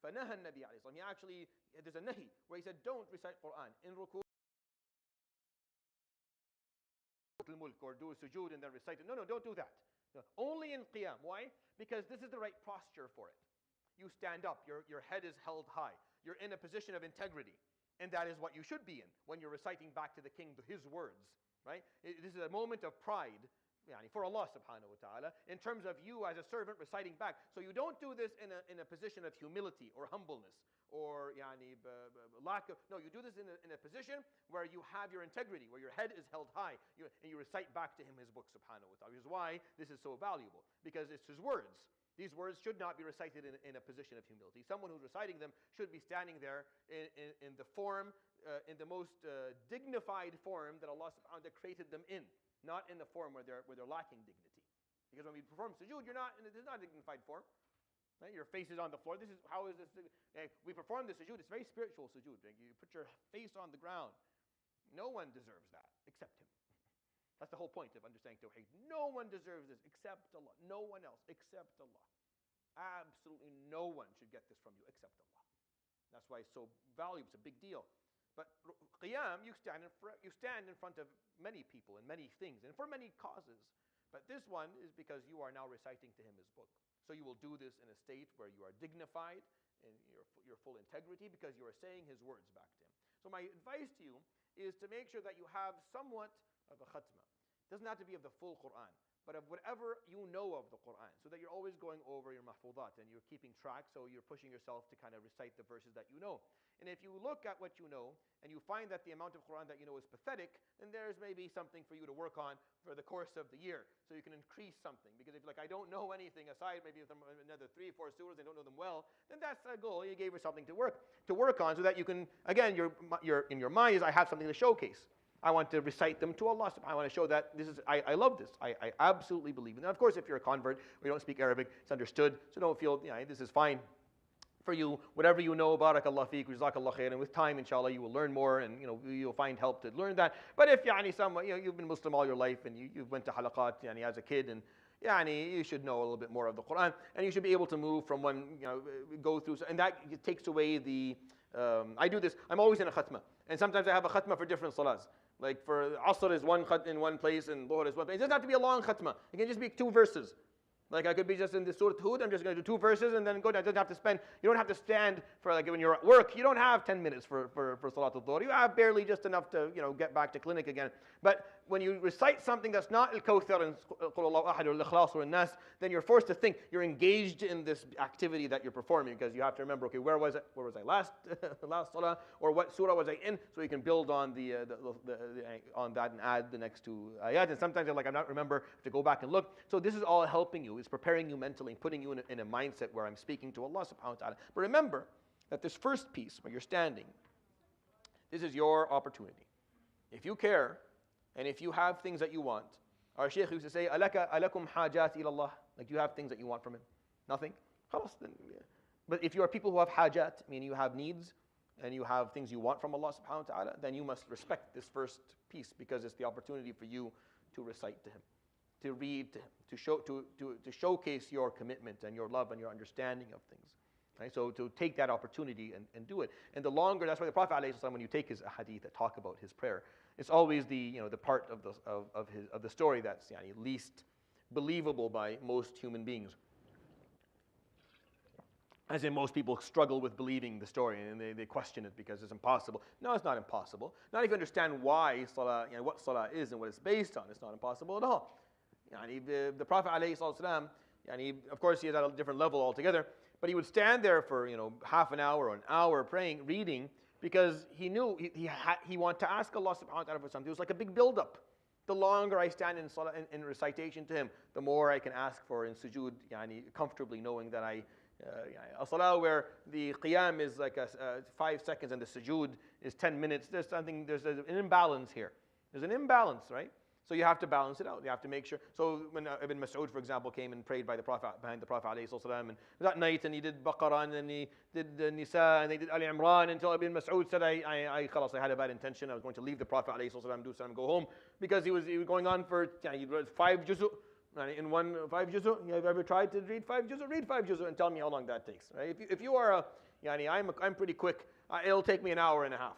فنهى النبي عليه الصلاة والسلام. He actually, there's a nahi where he said, don't recite Quran in ruku' al-mulk or do a sujood and then recite it. No, don't do that. No, only in qiyam. Why? Because this is the right posture for it. You stand up, your head is held high. You're in a position of integrity. And that is what you should be in when you're reciting back to the king his words. Right? This is a moment of pride for Allah subhanahu wa ta'ala, in terms of you as a servant reciting back. So you don't do this in a position of humility or humbleness or lack of, no, you do this in a position where you have your integrity, where your head is held high, and you recite back to him his book subhanahu wa ta'ala, which is why this is so valuable, because it's his words. These words should not be recited in a position of humility. Someone who's reciting them should be standing there in the form, in the most dignified form that Allah subhanahu wa ta'ala created them in. Not in the form where they're lacking dignity. Because when we perform sujood, this is not a dignified form. Right? Your face is on the floor. How is this? We perform the sujood. It's very spiritual sujood. You put your face on the ground. No one deserves that except him. That's the whole point of understanding Tawheed. No one deserves this except Allah. No one else except Allah. Absolutely no one should get this from you except Allah. That's why it's so valuable. It's a big deal. But qiyam, you stand in front of many people and many things and for many causes. But this one is because you are now reciting to him his book. So you will do this in a state where you are dignified in your full integrity because you are saying his words back to him. So my advice to you is to make sure that you have somewhat of a khatma. It doesn't have to be of the full Quran, but of whatever you know of the Quran, so that you're always going over your mahfudat and you're keeping track, so you're pushing yourself to kind of recite the verses that you know. And if you look at what you know, and you find that the amount of Quran that you know is pathetic, then there's maybe something for you to work on for the course of the year, so you can increase something. Because if you're like, I don't know anything aside maybe from another 3 or 4 surahs, I don't know them well, then that's a goal. You gave her something to work on, so that you can, again, you're in your mind is, I have something to showcase. I want to recite them to Allah. I want to show that I love this. I absolutely believe in it. And of course, if you're a convert or you don't speak Arabic, it's understood. So don't feel, this is fine for you. Whatever you know, barakallah feek, jazakallah khair. And with time, inshallah, you will learn more and you'll find help to learn that. But if you've been Muslim all your life and you went to halaqat as a kid, and you should know a little bit more of the Quran, and you should be able to move from one, go through, and that takes away the, I do this, I'm always in a khatma. And sometimes I have a khatma for different salahs. Like for Asr is one khat in one place and Dhuhr is one place. It doesn't have to be a long khatma. It can just be 2 verses. Like I could be just in the Surah Hud, I'm just going to do 2 verses and then go down. You don't have to stand for, like when you're at work, you don't have 10 minutes for Salat al-Dhuhr. You have barely just enough to, get back to clinic again. But when you recite something that's not Al-Kawthar and Qul Allahu Ahad or Al-Ikhlas or An-Nas, then you're forced to think. You're engaged in this activity that you're performing, because you have to remember, okay, where was I last Salah, or what surah was I in, so you can build on on that and add the next 2 ayat. And sometimes you're like, I'm not remember to go back and look. So this is all helping you. It's preparing you mentally and putting you in a mindset where I'm speaking to Allah subhanahu wa ta'ala. But remember that this first piece where you're standing, this is your opportunity. If you care and if you have things that you want, our Shaykh used to say, alakum hajat ilallah, like you have things that you want from him. Nothing? Khalas, then, yeah. But if you are people who have hajat, meaning you have needs and you have things you want from Allah subhanahu wa ta'ala, then you must respect this first piece, because it's the opportunity for you to recite to him, to read to him, to showcase your commitment and your love and your understanding of things. Right? So to take that opportunity and do it. And the longer, that's why the Prophet ﷺ, when you take his hadith that talk about his prayer, it's always the part of the story that's least believable by most human beings. As in, most people struggle with believing the story and they question it because it's impossible. No, it's not impossible. Not if you understand why salah, what salah is and what it's based on, it's not impossible at all. The Prophet ﷺ, of course he is at a different level altogether, but he would stand there for half an hour or an hour praying, reading, because he knew he wanted to ask Allah subhanahu wa ta'ala for something. It was like a big build-up. The longer I stand in salah, in recitation to him, the more I can ask for in sujood, comfortably knowing that a salah where the qiyam is like 5 seconds and the sujood is 10 minutes, there's an imbalance here. There's an imbalance, right? So you have to balance it out. You have to make sure. So when Ibn Mas'ud, for example, came and prayed behind the Prophet ﷺ, and that night, and he did Baqarah, and then he did Nisa, and they did Ali Imran, until Ibn Mas'ud said, I had a bad intention. I was going to leave the Prophet ﷺ, go home, because he was going on for, he read 5 juzu, In 5 juz', have you ever tried to read 5 juz'? Read 5 juz' and tell me how long that takes. Right? If you are I'm pretty quick. It'll take me an hour and a half.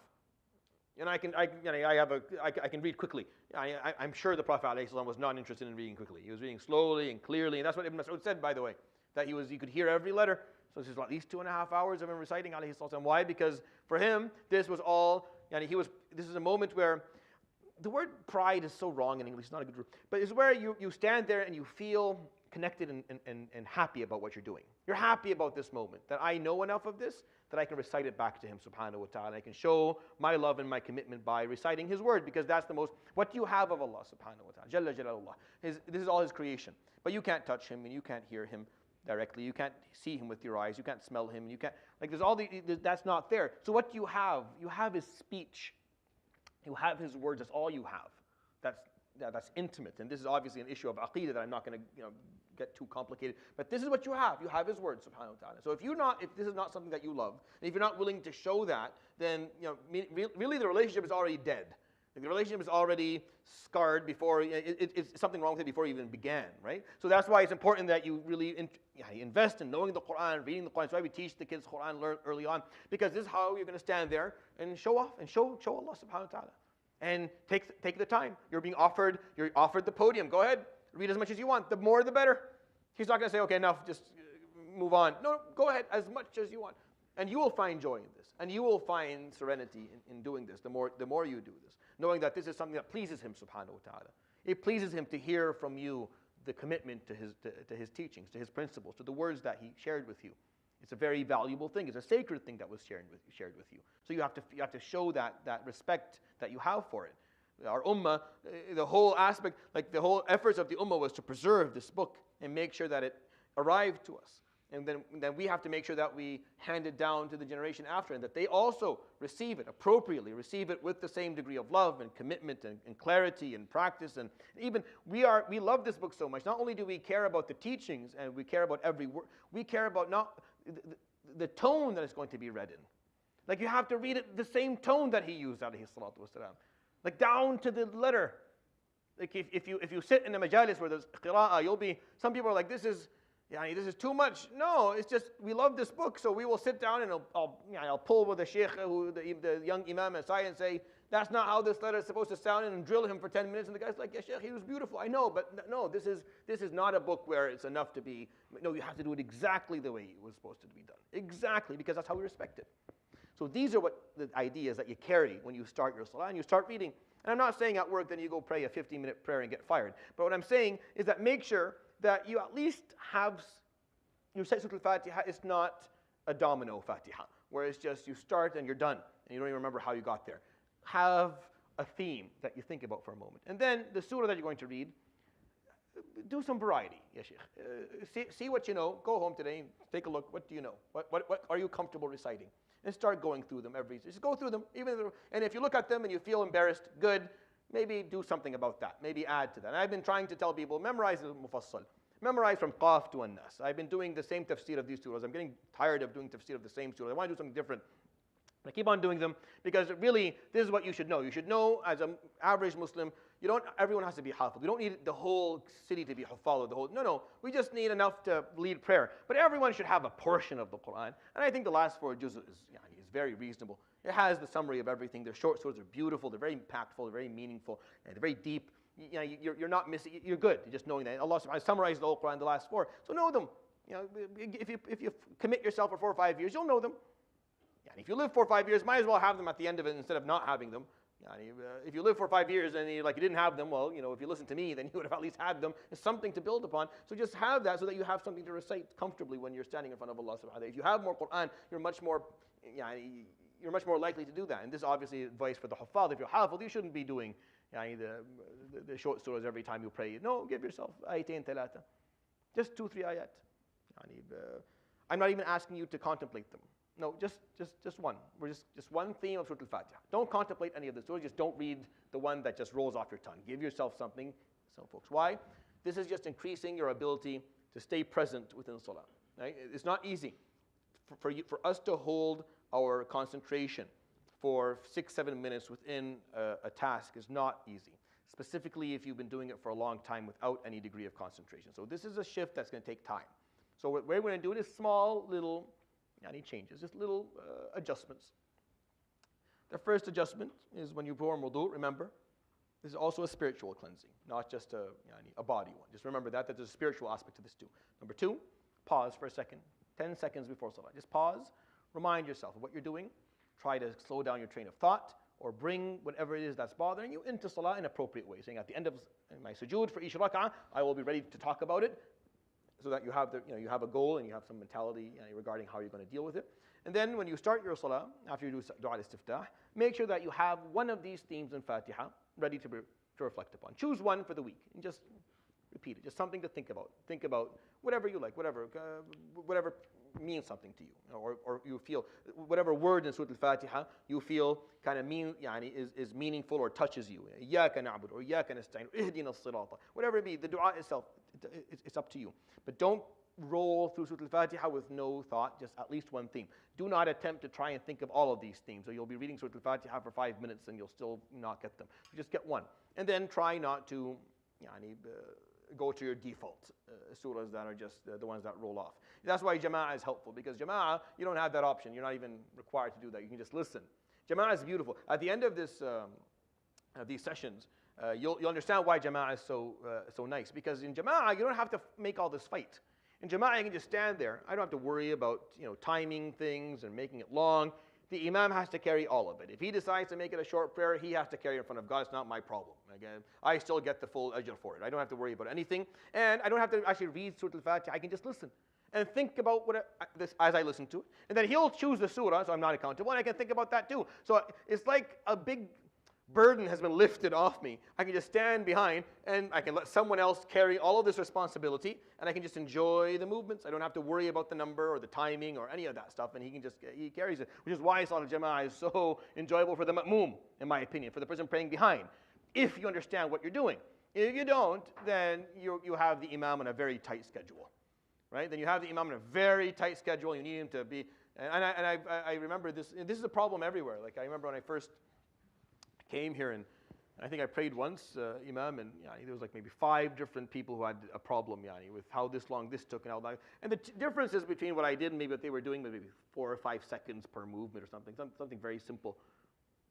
And I can read quickly. I'm sure the Prophet ﷺ was not interested in reading quickly. He was reading slowly and clearly, and that's what Ibn Mas'ud said, by the way, that he could hear every letter. So this is at least 2.5 hours of him reciting alayhi salatu. Why? Because for him, this was all. This is a moment where the word pride is so wrong in English. It's not a good word, but it's where you stand there and you feel connected and happy about what you're doing. You're happy about this moment, that I know enough of this that I can recite it back to him, subhanahu wa ta'ala. I can show my love and my commitment by reciting his word, because that's what you have of Allah, subhanahu wa ta'ala. Jalla Jalalullah. This is all his creation. But you can't touch him and you can't hear him directly. You can't see him with your eyes. You can't smell him. You can't, that's not there. So what you have his speech. You have his words. That's all you have. That's intimate. And this is obviously an issue of aqeedah that I'm not going to get too complicated. But this is what you have. You have his words, subhanahu wa ta'ala. So if this is not something that you love, and if you're not willing to show that, then really the relationship is already dead. The relationship is already scarred before, it's something wrong with it before it even began, right? So that's why it's important that you really invest in knowing the Quran, reading the Quran. That's why we teach the kids Quran early on, because this is how you're going to stand there and show off and show Allah subhanahu wa ta'ala. And take the time. You're offered the podium. Go ahead, read as much as you want. The more the better. He's not going to say, okay, enough, just move on. No, go ahead, as much as you want. And you will find joy in this. And you will find serenity in doing this, the more you do this. Knowing that this is something that pleases him, subhanahu wa ta'ala. It pleases him to hear from you the commitment to his teachings, to his principles, to the words that he shared with you. It's a very valuable thing. It's a sacred thing that was shared with you. So you have to show that respect that you have for it. Our ummah, the whole aspect, like the whole efforts of the ummah was to preserve this book and make sure that it arrived to us. And then we have to make sure that we hand it down to the generation after, and that they also receive it appropriately, receive it with the same degree of love and commitment and clarity and practice. And even we love this book so much. Not only do we care about the teachings and we care about every word, we care about not the tone that it's going to be read in. Like you have to read it the same tone that he used, alayhi salatu wasalam. Like down to the letter. Like if you sit in a majalis where there's qira'ah, some people are like, this is too much. No, it's just we love this book, so we will sit down and I'll pull with the sheikh, the young imam aside, and say, that's not how this letter is supposed to sound, and drill him for 10 minutes. And the guy's like, yeah, sheikh, he was beautiful. I know, but no, this is not a book where it's enough to be. No, you have to do it exactly the way it was supposed to be done. Exactly, because that's how we respect it. So these are what the ideas that you carry when you start your salah and you start reading. And I'm not saying at work then you go pray a 15-minute prayer and get fired. But what I'm saying is that make sure that you at least have, you say Surah Al-Fatiha, it's not a domino Fatiha, where it's just you start and you're done, and you don't even remember how you got there. Have a theme that you think about for a moment. And then the surah that you're going to read, do some variety, ya Sheikh. See what you know. Go home today, take a look. What do you know? What are you comfortable reciting? And start going through them just go through them. And if you look at them and you feel embarrassed, good. Maybe do something about that. Maybe add to that. And I've been trying to tell people, memorize the Mufassal. Memorize from Qaf to An-Nas. I've been doing the same tafsir of these surahs. I'm getting tired of doing tafsir of the same surah. I want to do something different. I keep on doing them because really, this is what you should know. You should know as an average Muslim, everyone has to be hafiz. We don't need the whole city to be hafal. No. We just need enough to lead prayer. But everyone should have a portion of the Quran. And I think the last 4 juz is very reasonable. It has the summary of everything. Their short surahs are beautiful. They're very impactful. They're very meaningful. And they're very deep. You're not missing. You're good. You're just knowing that Allah subhanahu wa ta'ala summarized the whole Quran, the last 4. So know them. If you commit yourself for 4 or 5 years, you'll know them. If you live 4 or 5 years, might as well have them at the end of it instead of not having them. If you live for 5 years and you didn't have them, well, if you listen to me, then you would have at least had them. It's something to build upon. So just have that so that you have something to recite comfortably when you're standing in front of Allah subhanahu wa ta'ala. If you have more Quran, you're much more likely to do that. And this is obviously advice for the huffaz. If you're hafiz, you shouldn't be doing the short surahs every time you pray. No, give yourself ayatain thalatha. Just 2-3 ayat. I'm not even asking you to contemplate them. No, just one. We're just one theme of Surah Al-Fatiha. Don't contemplate any of the surahs. Just don't read the one that just rolls off your tongue. Give yourself something. Some folks. Why? This is just increasing your ability to stay present within salah. Right? It's not easy for us to hold our concentration for 6-7 minutes within a task is not easy. specifically if you've been doing it for a long time without any degree of concentration. So this is a shift that's going to take time. So what we're going to do is small little changes, just little adjustments. The first adjustment is when you perform wudu, remember, this is also a spiritual cleansing, not just a body one. Just remember that there's a spiritual aspect to this too. Number two, pause for a second, 10 seconds before salah. Just pause, remind yourself of what you're doing, try to slow down your train of thought, or bring whatever it is that's bothering you into salah in an appropriate way. Saying at the end of my sujood for each rak'ah, I will be ready to talk about it, so that you have you have a goal and you have some mentality regarding how you're going to deal with it. And then when you start your salah, after you do dua al-istiftah, make sure that you have one of these themes in Fatiha ready to reflect upon. Choose one for the week and just repeat it. Just something to think about. Think about whatever you like, whatever means something to you, or you feel whatever word in Surah Al-Fatiha you feel kind of is meaningful or touches you. إِيَّاكَ نَعْبُدُ or إِيَّاكَ نَسْتَعِينُ إِهْدِنَا الصِّرَاطَ. Whatever it be, the dua itself, it's up to you. But don't roll through Surah Al-Fatiha with no thought, just at least one theme. Do not attempt to try and think of all of these themes, or you'll be reading Surah Al-Fatiha for 5 minutes and you'll still not get them. So just get one. And then try not to go to your default surahs that are just the ones that roll off. That's why jama'ah is helpful, because jama'ah, you don't have that option. You're not even required to do that. You can just listen. Jama'ah is beautiful. At the end of these sessions, you'll understand why jama'ah is so nice. Because in jama'ah, you don't have to make all this fight. In jama'ah, you can just stand there. I don't have to worry about timing things and making it long. The imam has to carry all of it. If he decides to make it a short prayer, he has to carry it in front of God. It's not my problem. Again, I still get the full ajr for it. I don't have to worry about anything. And I don't have to actually read Surah Al-Fatiha. I can just listen and think about this as I listen to it. And then he'll choose the surah, so I'm not accountable, and I can think about that too. So it's like a big burden has been lifted off me. I can just stand behind and I can let someone else carry all of this responsibility, and I can just enjoy the movements. I don't have to worry about the number or the timing or any of that stuff, and he carries it, which is why Salat Jama'ah is so enjoyable for the ma'moom, in my opinion, for the person praying behind, if you understand what you're doing. If you don't, then you have the imam on a very tight schedule, right? Then you have the imam on a very tight schedule. You need him to be, and I remember this. This is a problem everywhere. Like I remember when I first came here, and I think I prayed once, imam, and there was like maybe 5 different people who had a problem with how long this took and how long. And the differences between what I did and maybe what they were doing, maybe 4 or 5 seconds per movement or something very simple,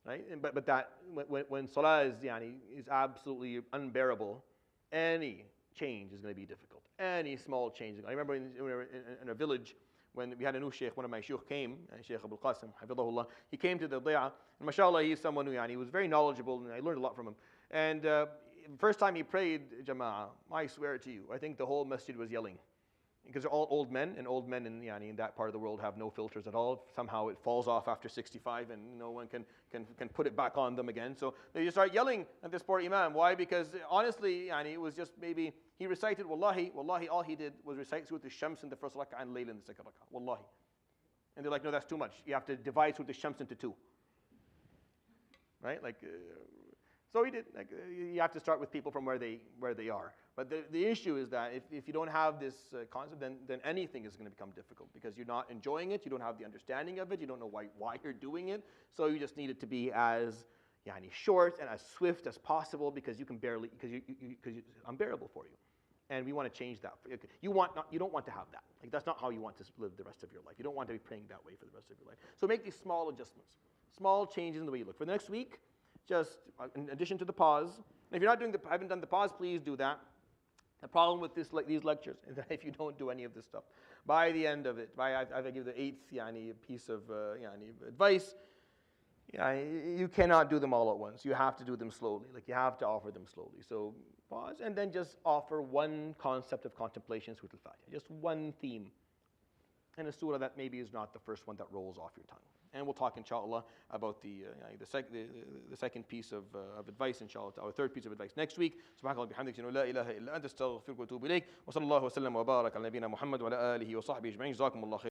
right? But that when salah is absolutely unbearable, any change is going to be difficult. Any small change. I remember in a village, when we had a new sheikh, one of my shuyukh came, Sheikh Abul Qasim, hafidhahullah, he came to the di'ah, and mashallah, he's someone who he was very knowledgeable, and I learned a lot from him. And the first time he prayed jama'ah, I swear to you, I think the whole masjid was yelling. Because they're all old men, and old men in that part of the world have no filters at all. Somehow it falls off after 65, and no one can put it back on them again. So they just start yelling at this poor imam. Why? Because honestly, it was just maybe he recited wallahi, all he did was recite Surah Al-Shams in the first rak'ah and Layl in the second rak'ah. Wallahi. And they're like, no, that's too much. You have to divide Surah Al-Shams into 2. Right? So he did. You have to start with people from where they are. But the issue is that if you don't have this concept, then anything is going to become difficult, because you're not enjoying it, you don't have the understanding of it, you don't know why you're doing it. So you just need it to be as short and as swift as possible, because you it's unbearable for you. And we want to change that. You don't want to have that. That's not how you want to live the rest of your life. You don't want to be praying that way for the rest of your life. So make these small adjustments, small changes in the way you look. For the next week, just in addition to the pause, and if you're not haven't done the pause, please do that. The problem with these lectures is that if you don't do any of this stuff, by the end of it, I give the 8th piece of advice, you cannot do them all at once. You have to do them slowly. You have to offer them slowly. So pause, and then just offer one concept of contemplation, Surah Al-Fatiha, just one theme, and a surah that maybe is not the first one that rolls off your tongue. And we'll talk, inshallah, about the second piece of advice, inshallah, our third piece of advice next week. Subhanakallah bihamdik, la ilaha illa anta, astaghfiruka wa atubu ilayk. Wa sallallahu wa sallam wa barak ala nabiyyina Muhammad wa ala alihi wa sahbihi ajma'in. Jazakumullah khair.